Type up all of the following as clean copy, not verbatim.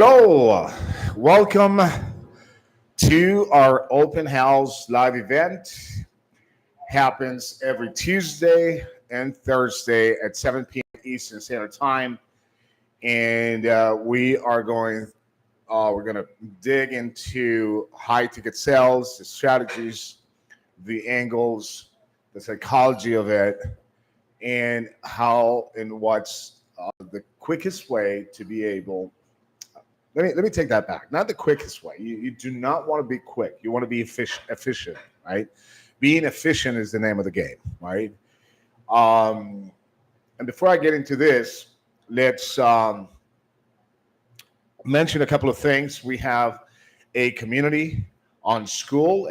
Hello, welcome to our open house live event. Happens every Tuesday and Thursday at 7 p.m. Eastern Standard Time, and we're going to dig into high ticket sales, the strategies, the angles, the psychology of it, and how and what's the quickest way to be able. Let me take that back. Not the quickest way. You do not want to be quick. You want to be efficient, right? Being efficient is the name of the game, right? Um, and before I get into this, let's mention a couple of things. We have a community on school.com.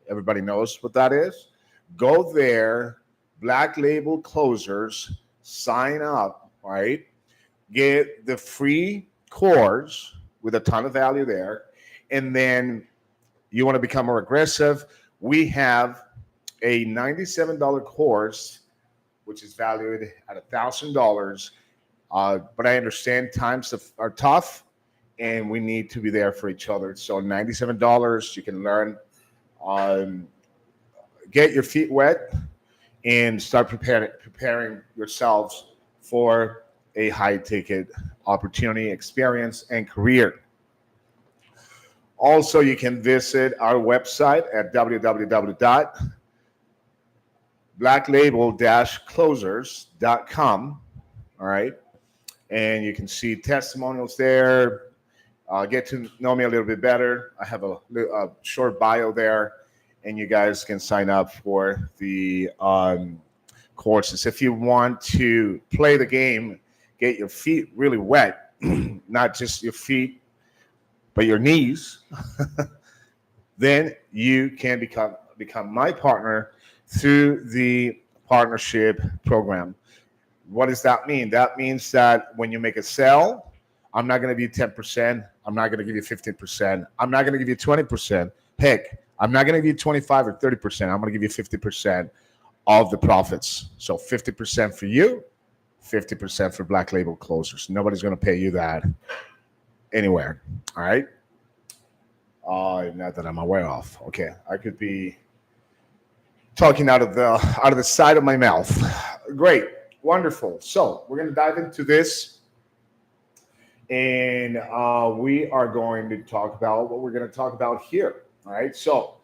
Everybody knows what that is. Go there, Black Label Closers, sign up, right? Get the free course with a ton of value there. And then you want to become more aggressive. We have a $97 course, which is valued at $1,000. But I understand times are tough and we need to be there for each other. So $97, you can learn, get your feet wet and start preparing yourselves for a high ticket opportunity, experience, and career. Also, you can visit our website at www.blacklabel-closers.com. All right. And you can see testimonials there. Get to know me a little bit better. I have a short bio there, and you guys can sign up for the courses. If you want to play the game, get your feet really wet, not just your feet, but your knees, then you can become my partner through the partnership program. What does that mean? That means that when you make a sale, I'm not going to give you 10%. I'm not going to give you 15%. I'm not going to give you 20%. Heck, I'm not going to give you 25 or 30%. I'm going to give you 50% of the profits. So 50% for you, 50% for Black Label Closers. Nobody's going to pay you that anywhere. All right. Not that I'm aware of. Okay, I could be talking out of the side of my mouth. Great, wonderful. So we're going to dive into this, and we are going to talk about what we're going to talk about here. All right. So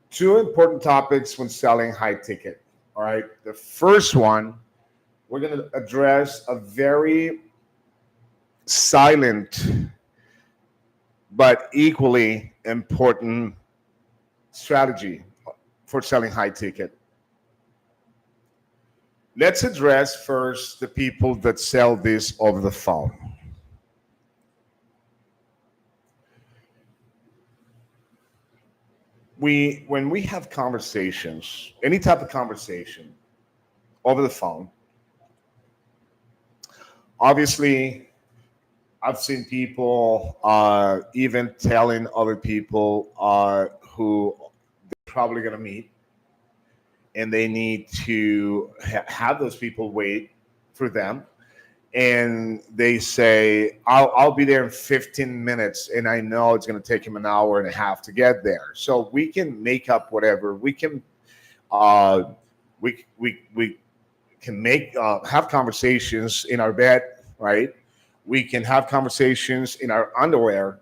two important topics when selling high ticket. All right. The first one, we're going to address a very silent but equally important strategy for selling high ticket. Let's address first the people that sell this over the phone. When we have conversations, any type of conversation over the phone, obviously, I've seen people even telling other people who they're probably going to meet, and they need to have those people wait for them. And they say, I'll be there in 15 minutes, and I know it's going to take him an hour and a half to get there. So we can make up whatever. We can we can make have conversations in our bed, right? We can have conversations in our underwear.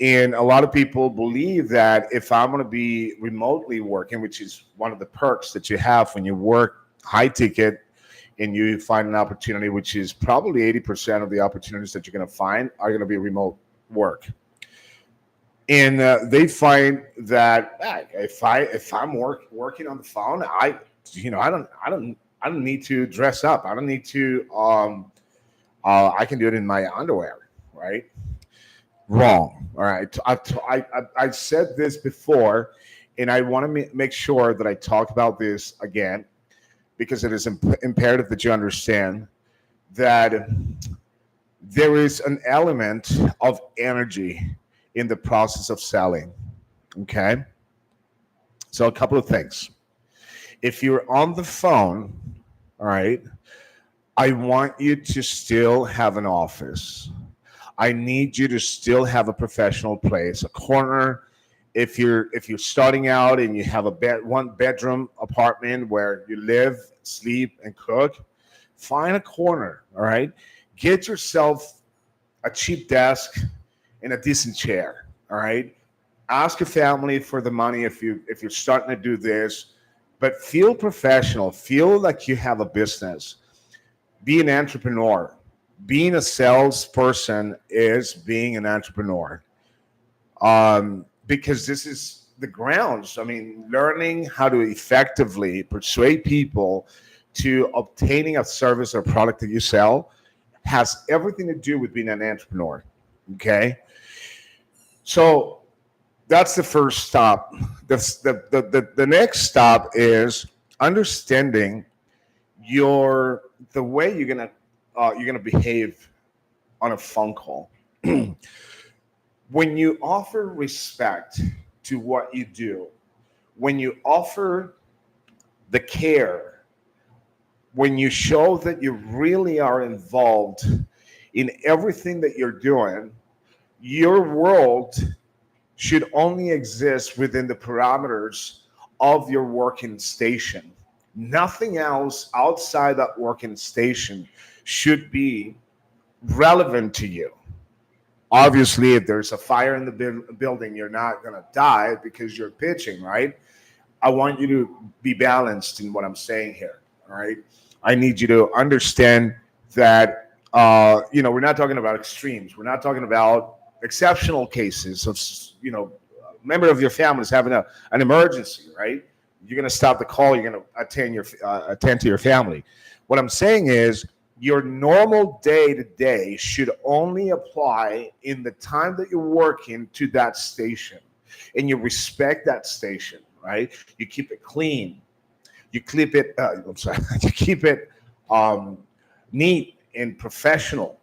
And a lot of people believe that if I'm going to be remotely working, which is one of the perks that you have when you work high ticket and you find an opportunity, which is probably 80% of the opportunities that you're going to find are going to be remote work. And they find that if I'm working on the phone, I don't need to dress up. I don't need to. I can do it in my underwear, right? Wrong. All right. I said this before, and I want to make sure that I talk about this again, because it is imperative that you understand that there is an element of energy in the process of selling. Okay. So a couple of things. If you're on the phone, all right, I want you to still have an office. I need you to still have a professional place, a corner. If you're starting out and you have a one bedroom apartment where you live, sleep, and cook, find a corner. All right, get yourself a cheap desk and a decent chair. All right, ask your family for the money if you're starting to do this, but feel professional. Feel like you have a business. Be an entrepreneur. Being a salesperson is being an entrepreneur, because this is the grounds. I mean, learning how to effectively persuade people to obtaining a service or product that you sell has everything to do with being an entrepreneur. Okay, so that's the first stop. The next stop is understanding the way you're gonna behave on a phone call. When you offer respect to what you do, when you offer the care, when you show that you really are involved in everything that you're doing, your world should only exist within the parameters of your working station. Nothing else outside that working station should be relevant to you. Obviously, if there's a fire in the building, you're not going to die because you're pitching, right? I want you to be balanced in what I'm saying here. All right. I need you to understand that, we're not talking about extremes. We're not talking about exceptional cases of, a member of your family is having an emergency, right? You're going to stop the call. You're going to attend to your family. What I'm saying is, your normal day to day should only apply in the time that you're working to that station, and you respect that station, right? You keep it clean. You keep it. I'm sorry. You keep it neat and professional.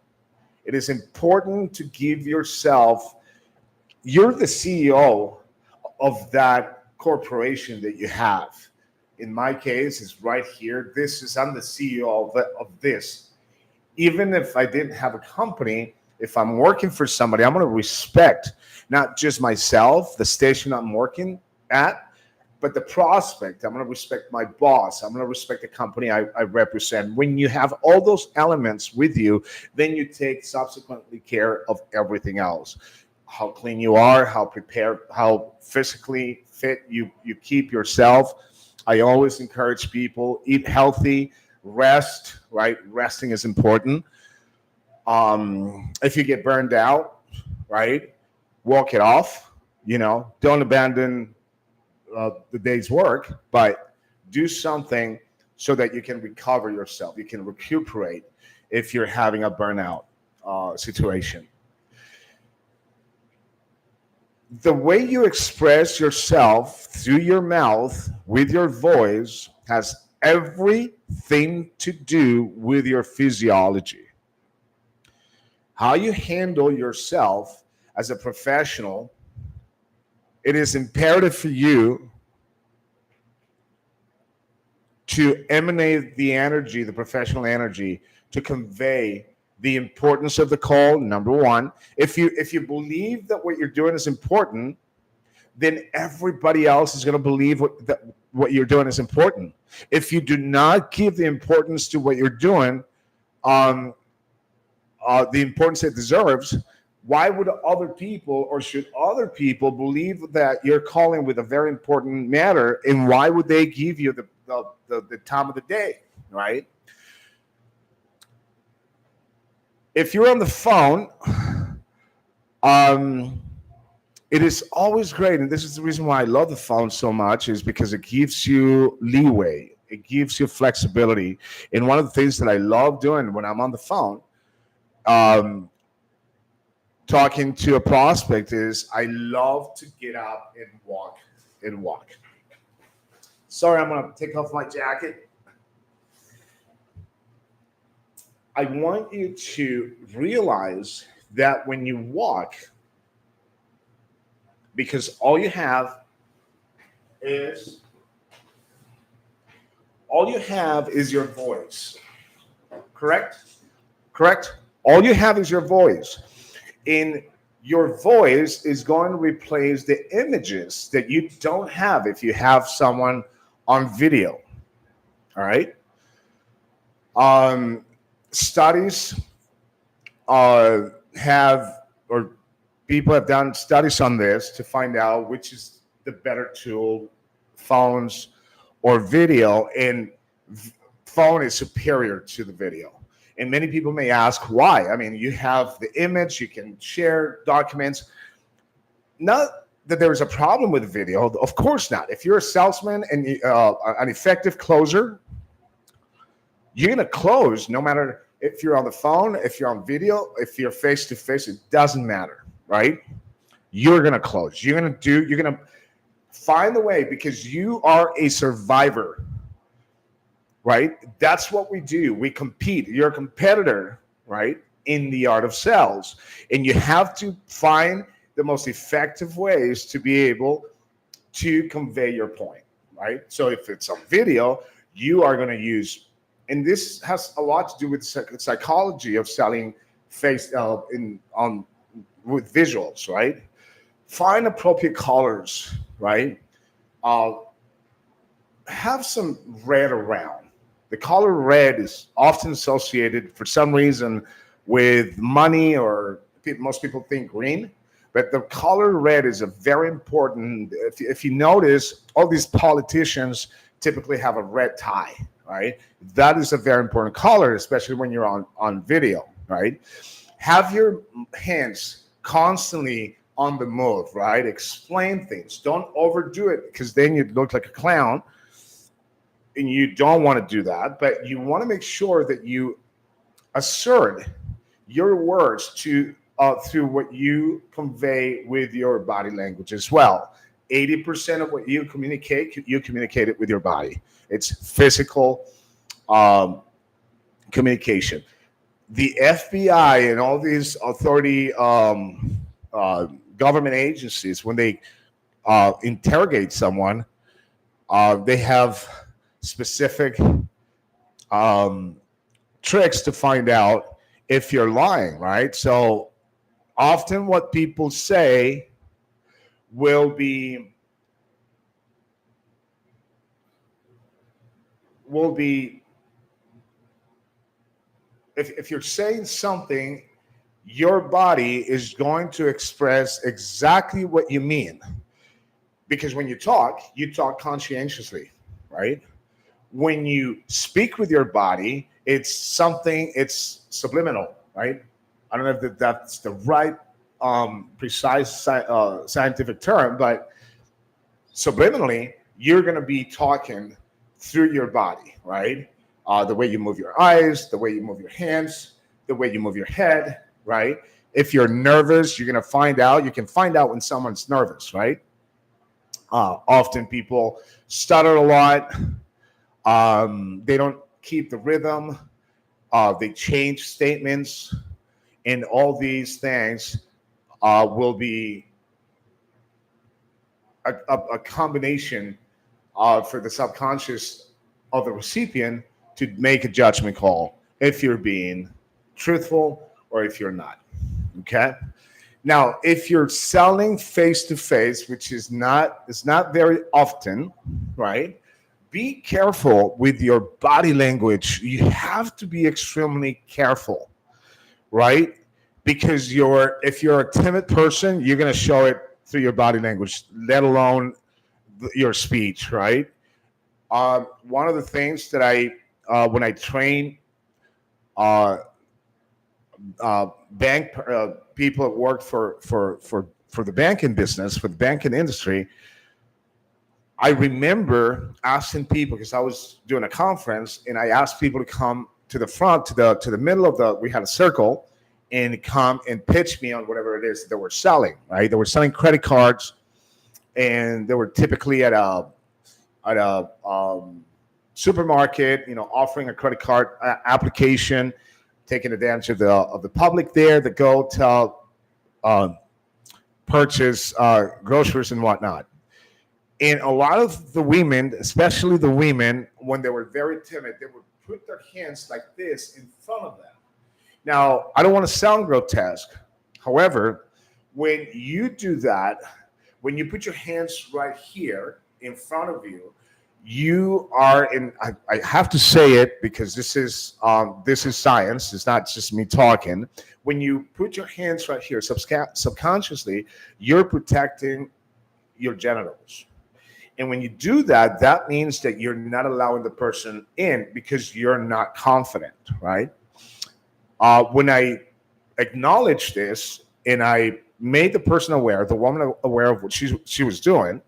It is important to give yourself. You're the CEO of that corporation that you have. In my case, it's right here. I'm the CEO of this. Even if I didn't have a company, if I'm working for somebody, I'm going to respect not just myself, the station I'm working at, but the prospect. I'm going to respect my boss. I'm going to respect the company I represent. When you have all those elements with you, then you take subsequently care of everything else. How clean you are, how prepared, how physically fit you keep yourself. I always encourage people, eat healthy, rest, right? Resting is important. If you get burned out, right, walk it off. Don't abandon the day's work, but do something so that you can recover yourself. You can recuperate if you're having a burnout situation. The way you express yourself through your mouth with your voice has everything to do with your physiology. How you handle yourself as a professional, it is imperative for you to emanate the energy, the professional energy, to convey the importance of the call. Number one, if you believe that what you're doing is important, then everybody else is going to believe what you're doing is important. If you do not give the importance to what you're doing, um, the importance it deserves, why would other people or should other people believe that you're calling with a very important matter, and why would they give you the time of the day, right? If you're on the phone, um, it is always great, and this is the reason why I love the phone so much, is because it gives you leeway, it gives you flexibility. And one of the things that I love doing when I'm on the phone, um, talking to a prospect, is I love to get up and walk and walk. Sorry, I'm gonna take off my jacket. I want you to realize that when you walk, because all you have is your voice. Correct? Correct? All you have is your voice. In your voice is going to replace the images that you don't have if you have someone on video. All right. Um, Studies have, or people have done studies on this to find out which is the better tool, phones or video, and phone is superior to the video. And many people may ask why. I mean, you have the image, you can share documents. Not that there is a problem with video, of course not. If you're a salesman and an effective closer, you're going to close no matter if you're on the phone, if you're on video, if you're face to face, it doesn't matter, right? You're going to close. You're going to find the way because you are a survivor, right? That's what we do. We compete. You're a competitor, right? In the art of sales. And you have to find the most effective ways to be able to convey your point, right? So if it's on video, you are going to use, and this has a lot to do with psychology of selling with visuals, right? Find appropriate colors, right? Have some red around. The color red is often associated for some reason with money, or most people think green, but the color red is a very important. If you notice, all these politicians typically have a red tie, right? That is a very important color, especially when you're on video, right? Have your hands constantly on the move, right? Explain things. Don't overdo it because then you look like a clown, and you don't want to do that. But you want to make sure that you assert your words through what you convey with your body language as well. 80% of what you communicate it with your body. It's physical communication. The FBI and all these authority government agencies, when they interrogate someone, they have specific tricks to find out if you're lying, right? So often what people say will be if you're saying something, your body is going to express exactly what you mean. Because when you talk conscientiously, right? When you speak with your body, it's subliminal, right? I don't know if that's the right precise scientific term, but subliminally, you're going to be talking through your body, right? The way you move your eyes, the way you move your hands, the way you move your head, right? If you're nervous, you can find out when someone's nervous, right? Often people stutter a lot. They don't keep the rhythm. They change statements, and all these things will be a combination for the subconscious of the recipient to make a judgment call if you're being truthful or if you're not. Okay. Now, if you're selling face to face, which is not very often, right? Be careful with your body language. You have to be extremely careful, right? Because if you're a timid person, you're going to show it through your body language, let alone your speech, right? One of the things that when I train bank people that work for the banking business, for the banking industry, I remember asking people, because I was doing a conference, and I asked people to come to the front, to the middle of we had a circle, and come and pitch me on whatever it is that we're selling, right? They were selling credit cards, and they were typically at a supermarket, offering a credit card application, taking advantage of the public there that go to purchase groceries and whatnot. And a lot of the women, especially the women, when they were very timid, they would put their hands like this in front of them. Now, I don't want to sound grotesque. However, when you do that, when you put your hands right here in front of you, you are in. I have to say it because this is science. It's not just me talking. When you put your hands right here, subconsciously, you're protecting your genitals. And when you do that, that means that you're not allowing the person in because you're not confident, right? When I acknowledged this and I made the person aware, the woman aware of what she was doing,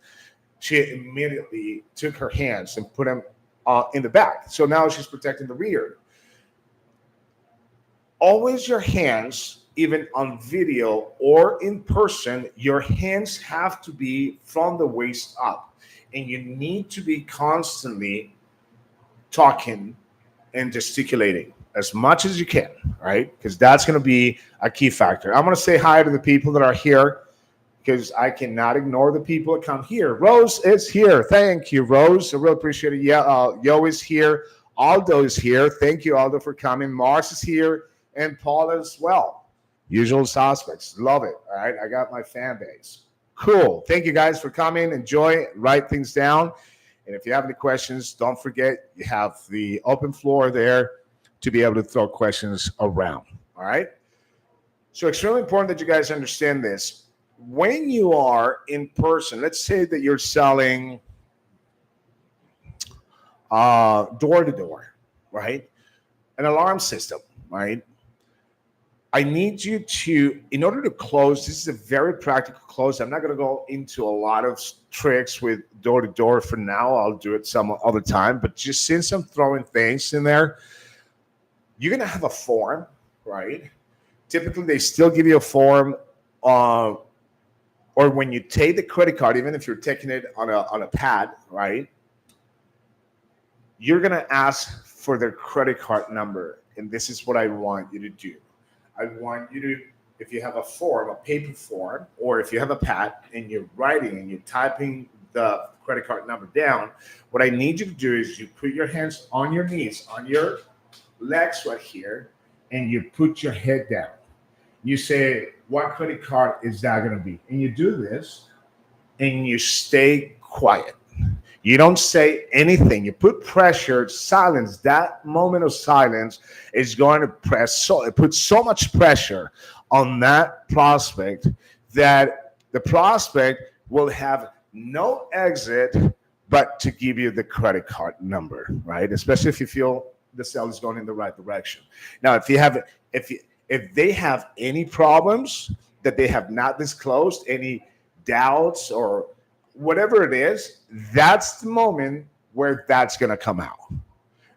she immediately took her hands and put them in the back. So now she's protecting the rear. Always your hands, even on video or in person, your hands have to be from the waist up. And you need to be constantly talking and gesticulating as much as you can, right? Because that's going to be a key factor. I'm going to say hi to the people that are here because I cannot ignore the people that come here. Rose is here. Thank you, Rose. I really appreciate it. Yeah, Yo is here. Aldo is here. Thank you, Aldo, for coming. Mars is here. And Paul as well. Usual suspects. Love it. All right. I got my fan base. Cool. Thank you guys for coming. Enjoy. Write things down. And if you have any questions, don't forget you have the open floor there to be able to throw questions around. All right. So extremely important that you guys understand this. When you are in person, let's say that you're selling door to door, right? An alarm system, right? I need you to, in order to close, this is a very practical close. I'm not going to go into a lot of tricks with door to door for now. I'll do it some other time. But just since I'm throwing things in there, you're going to have a form, right? Typically, they still give you a form, or when you take the credit card, even if you're taking it on a pad, right? You're going to ask for their credit card number. And this is what I want you to do. I want you to, if you have a form, a paper form, or if you have a pad and you're writing and you're typing the credit card number down, what I need you to do is you put your hands on your knees, on your legs right here, and you put your head down. You say, what credit card is that going to be? And you do this and you stay quiet. You don't say anything. You put pressure, silence. That moment of silence is going to put so much pressure on that prospect that the prospect will have no exit but to give you the credit card number, right? Especially if you feel the sale is going in the right direction. Now, if they have any problems that they have not disclosed, any doubts or whatever it is, that's the moment where that's going to come out.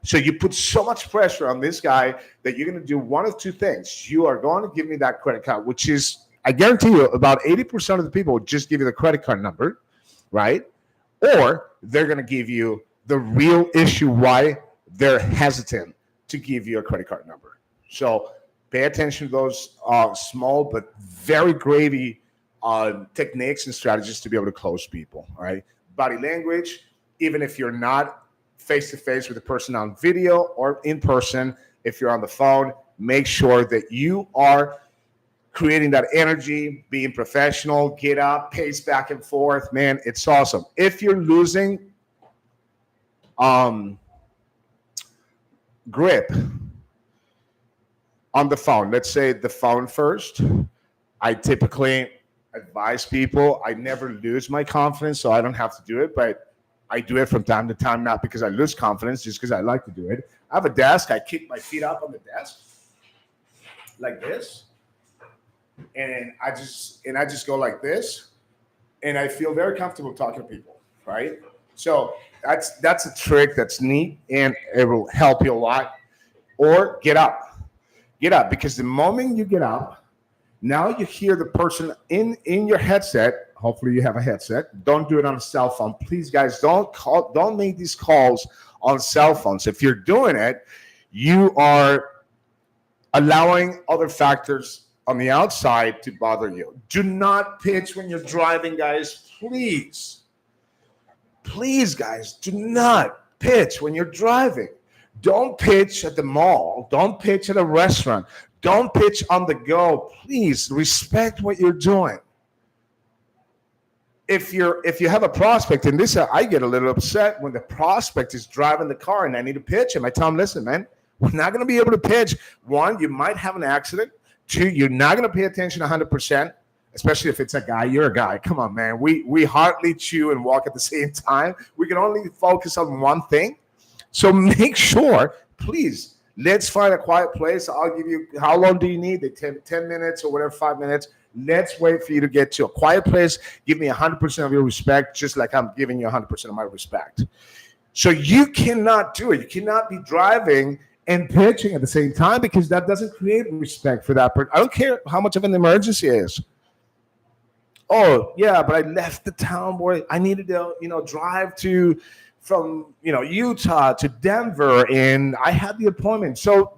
So you put so much pressure on this guy that you're going to do one of two things. You are going to give me that credit card, which is, I guarantee you, about 80% of the people will just give you the credit card number, right? Or they're going to give you the real issue why they're hesitant to give you a credit card number. So pay attention to those small but very gravy techniques and strategies to be able to close people. All right. Body language, even if you're not face to face with the person on video or in person, if you're on the phone, make sure that you are creating that energy, being professional, get up, pace back and forth. Man, it's awesome. If you're losing grip on the phone, let's say the phone first, I typically advise people, I never lose my confidence, so I don't have to do it, but I do it from time to time, not because I lose confidence, just because I like to do it. I have a desk, I kick my feet up on the desk like this, and I just go like this, and I feel very comfortable talking to people, right? So that's a trick that's neat, and it will help you a lot. Or get up, because the moment you get up, now you hear the person in your headset. Hopefully you have a headset. Don't do it on a cell phone. Please, guys, don't make these calls on cell phones. If you're doing it, you are allowing other factors on the outside to bother you. Do not pitch when you're driving, guys. Please, guys, do not pitch when you're driving. Don't pitch at the mall. Don't pitch at a restaurant. Don't pitch on the go. Please respect what you're doing. If you have a prospect, and this I get a little upset when the prospect is driving the car and I need to pitch him. I tell him, listen, man, we're not going to be able to pitch. One, you might have an accident. Two, you're not going to pay attention 100%, especially if it's a guy. You're a guy. Come on, man. We hardly chew and walk at the same time. We can only focus on one thing. So make sure, please, let's find a quiet place. I'll give you, how long do you need? The 10 minutes or whatever, 5 minutes. Let's wait for you to get to a quiet place. Give me 100% of your respect, just like I'm giving you 100% of my respect. So you cannot do it. You cannot be driving and pitching at the same time, because that doesn't create respect for that person. I don't care how much of an emergency it is. Oh, yeah, but I left the town, boy. I needed to, drive from Utah to Denver, and I had the appointment. So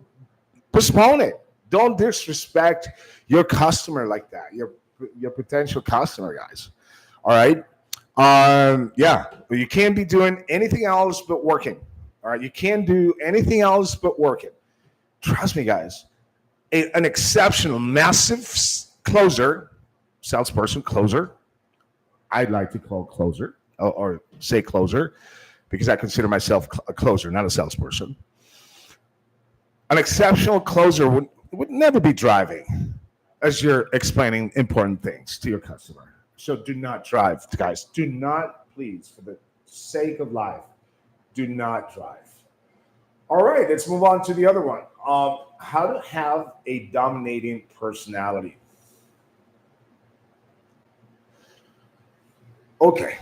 postpone it. Don't disrespect your customer like that, your potential customer, guys. All right. Yeah, you can't be doing anything else but working. All right, you can't do anything else but working. Trust me, guys. An exceptional, massive salesperson, closer. I'd like to call closer or say closer, because I consider myself a closer, not a salesperson. An exceptional closer would never be driving as you're explaining important things to your customer. So do not drive, guys. Do not, please, for the sake of life, do not drive. All right, let's move on to the other one. How to have a dominating personality. Okay.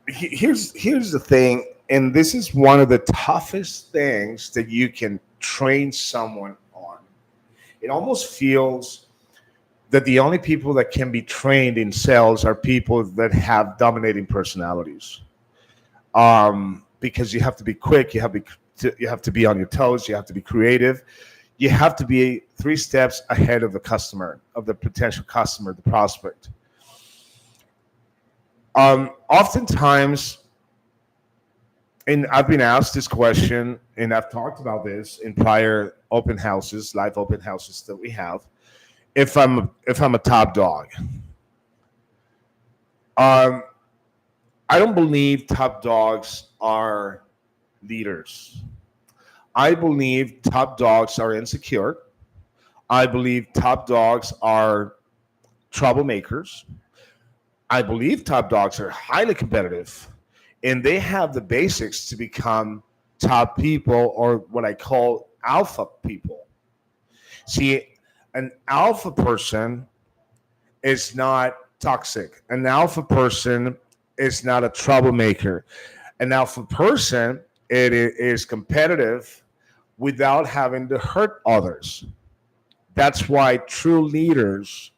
Here's the thing, and this is one of the toughest things that you can train someone on. It almost feels that the only people that can be trained in sales are people that have dominating personalities. Because you have to be quick, you have to be on your toes, you have to be creative, you have to be 3 steps ahead of the customer, of the potential customer, the prospect. Oftentimes, and I've been asked this question, and I've talked about this in prior open houses, live open houses that we have. If I'm a top dog, I don't believe top dogs are leaders. I believe top dogs are insecure. I believe top dogs are troublemakers. I believe top dogs are highly competitive, and they have the basics to become top people, or what I call alpha people. See, an alpha person is not toxic. An alpha person is not a troublemaker. An alpha person, it is competitive without having to hurt others. That's why true leaders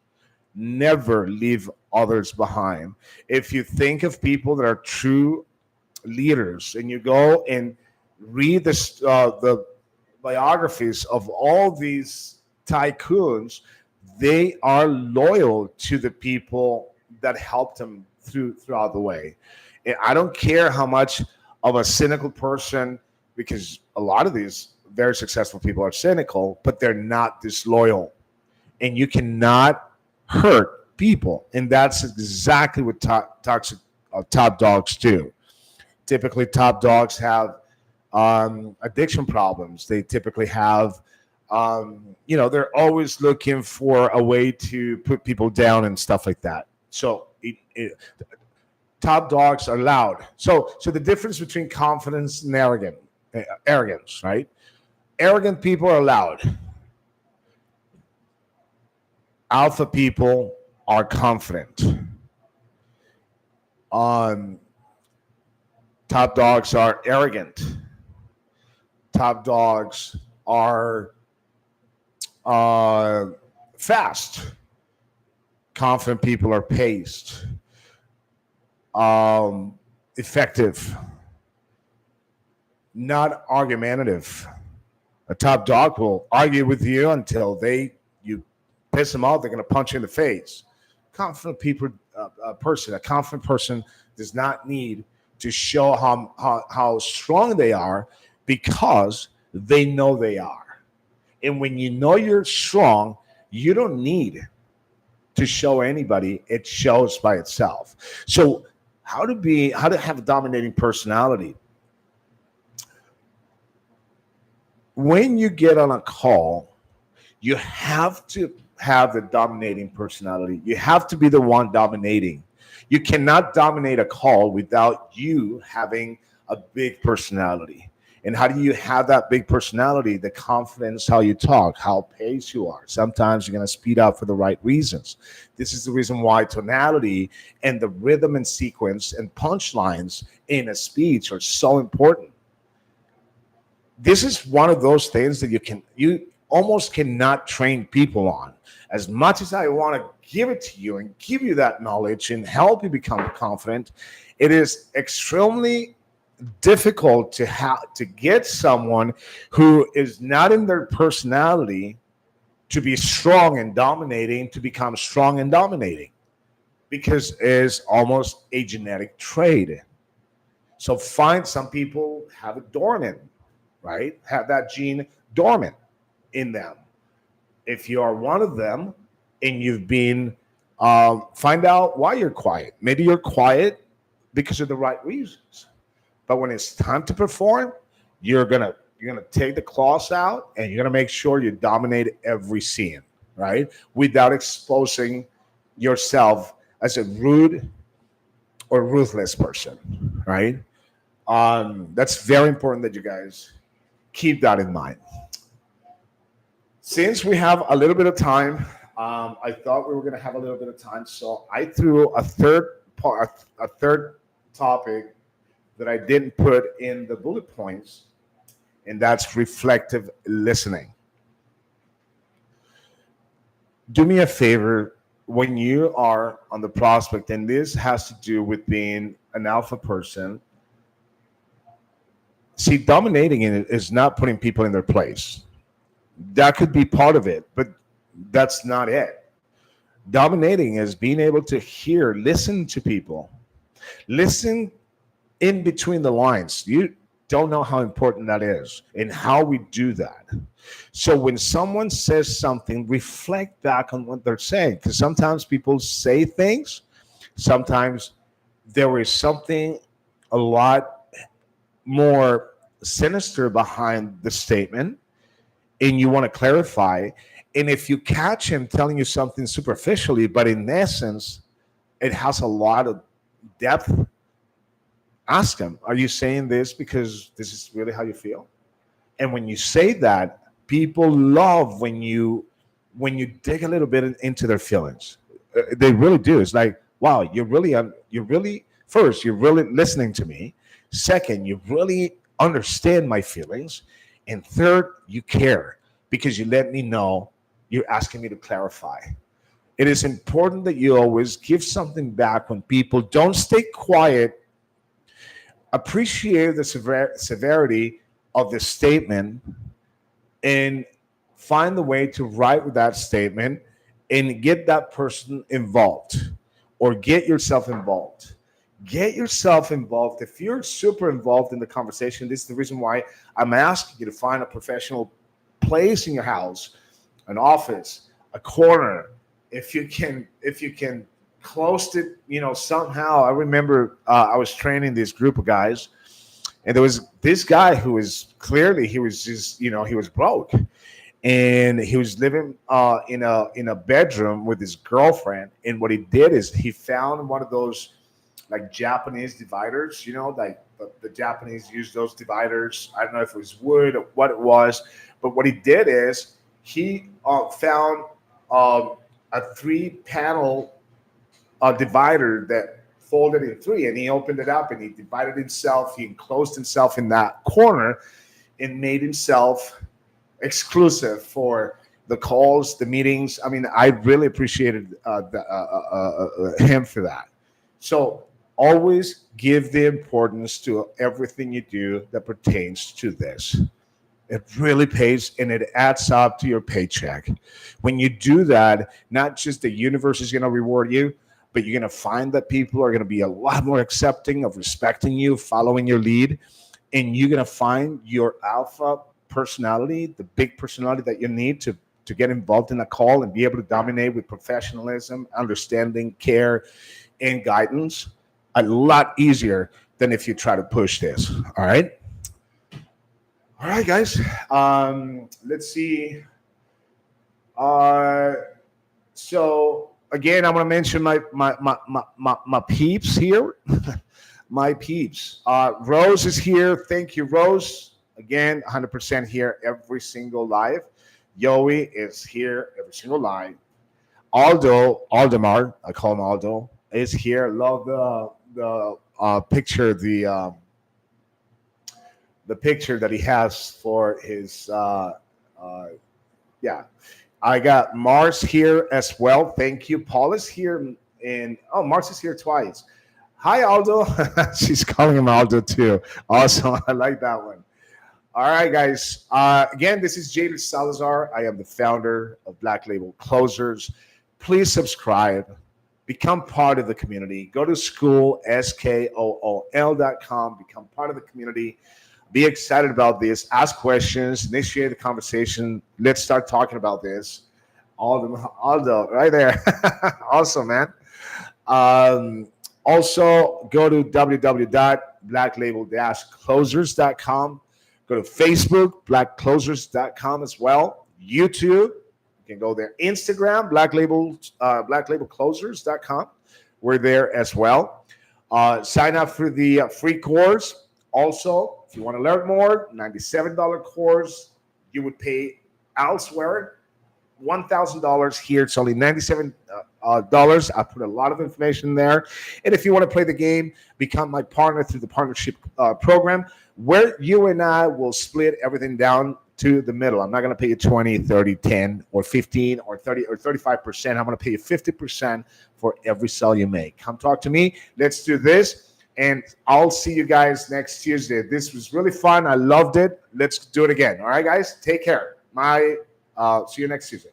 never leave others behind. If you think of people that are true leaders, and you go and read the biographies of all these tycoons, they are loyal to the people that helped them throughout the way. And I don't care how much of a cynical person, because a lot of these very successful people are cynical, but they're not disloyal. And you cannot hurt people. And that's exactly what toxic top dogs do. Typically, top dogs have addiction problems. They typically have, they're always looking for a way to put people down and stuff like that. So top dogs are loud. So the difference between confidence and arrogance, right? Arrogant people are loud. Alpha people are confident. Top dogs are arrogant. Top dogs are fast. Confident people are paced. Effective. Not argumentative. A top dog will argue with you until you piss them off. They're going to punch you in the face. A confident person does not need to show how strong they are because they know they are. And when you know you're strong, you don't need to show anybody. It shows by itself. So how to have a dominating personality. When you get on a call, you have to have the dominating personality. You have to be the one dominating. You cannot dominate a call without you having a big personality. And how do you have that big personality? The confidence, how you talk, how paced you are. Sometimes you're going to speed up for the right reasons. This is the reason why tonality and the rhythm and sequence and punchlines in a speech are so important. This is one of those things that you almost cannot train people on. As much as I want to give it to you and give you that knowledge and help you become confident, it is extremely difficult to get someone who is not in their personality to be strong and dominating, to become strong and dominating, because it's almost a genetic trait. So find some people have it dormant, right? Have that gene dormant in them. If you are one of them and you've been, find out why you're quiet. Maybe you're quiet because of the right reasons. But when it's time to perform, you're gonna take the claws out and you're gonna make sure you dominate every scene, right? Without exposing yourself as a rude or ruthless person, right? That's very important that you guys keep that in mind. Since we have a little bit of time, I thought we were going to have a little bit of time, so I threw a third topic that I didn't put in the bullet points, and that's reflective listening. Do me a favor when you are on the prospect, and this has to do with being an alpha person. See, dominating is not putting people in their place. That could be part of it, but that's not it. Dominating is being able to hear, listen to people, listen in between the lines. You don't know how important that is and how we do that. So when someone says something, reflect back on what they're saying, because sometimes people say things, sometimes there is something a lot more sinister behind the statement, and you want to clarify. And if you catch him telling you something superficially, but in essence, it has a lot of depth, ask him, are you saying this because this is really how you feel? And when you say that, people love when you dig a little bit into their feelings. They really do. It's like, wow, first, you're really listening to me. Second, you really understand my feelings. And third, you care because you let me know you're asking me to clarify. It is important that you always give something back when people don't stay quiet. Appreciate the severity of the statement and find the way to write with that statement and get that person involved or get yourself involved. Get yourself involved. If you're super involved in the conversation, this is the reason why I'm asking you to find a professional place in your house, an office, a corner. If you can close it, somehow. I remember I was training this group of guys, and there was this guy who was clearly he was just he was broke, and he was living in a bedroom with his girlfriend. And what he did is he found one of those like Japanese dividers, like the Japanese use those dividers. I don't know if it was wood or what it was, but what he did is he found a 3-panel divider that folded in 3, and he opened it up and he divided himself. He enclosed himself in that corner and made himself exclusive for the calls, the meetings. I mean, I really appreciated him for that. So always give the importance to everything you do that pertains to this. It really pays and it adds up to your paycheck. When you do that, not just the universe is going to reward you, but you're going to find that people are going to be a lot more accepting of respecting you, following your lead, and you're gonna find your alpha personality, the big personality that you need to get involved in a call and be able to dominate with professionalism, understanding, care, and guidance a lot easier than if you try to push this. All right, guys. Let's see. Uh, so again, I want to mention my peeps here. My peeps. Rose is here. Thank you, Rose. Again, 100% here every single live. Yoey is here every single live. Aldemar, I call him Aldo, is here. Love the picture, the picture that he has for his yeah. I got Mars here as well. Thank you. Paul is here, and Mars is here twice. Hi, Aldo. She's calling him Aldo too. Awesome. I like that one. All right, guys. Again, this is Jadon Salazar. I am the founder of Black Label Closers. Please subscribe. Become part of the community. Go to school, skool.com. Become part of the community. Be excited about this. Ask questions. Initiate the conversation. Let's start talking about this. Aldo, right there. Awesome, man. Also, go to www.blacklabel-closers.com. Go to Facebook, blackclosers.com as well. YouTube, you can go there. Instagram, blacklabelclosers.com. We're there as well. Sign up for the free course. Also, if you want to learn more, $97 course. You would pay elsewhere $1,000. Here it's only $97. I put a lot of information there. And if you want to play the game, become my partner through the partnership program, where you and I will split everything down to the middle. I'm not going to pay you 20, 30, 10, or 15, or 30, or 35%. I'm going to pay you 50% for every sale you make. Come talk to me. Let's do this. And I'll see you guys next Tuesday. This was really fun. I loved it. Let's do it again. All right, guys? Take care. See you next Tuesday.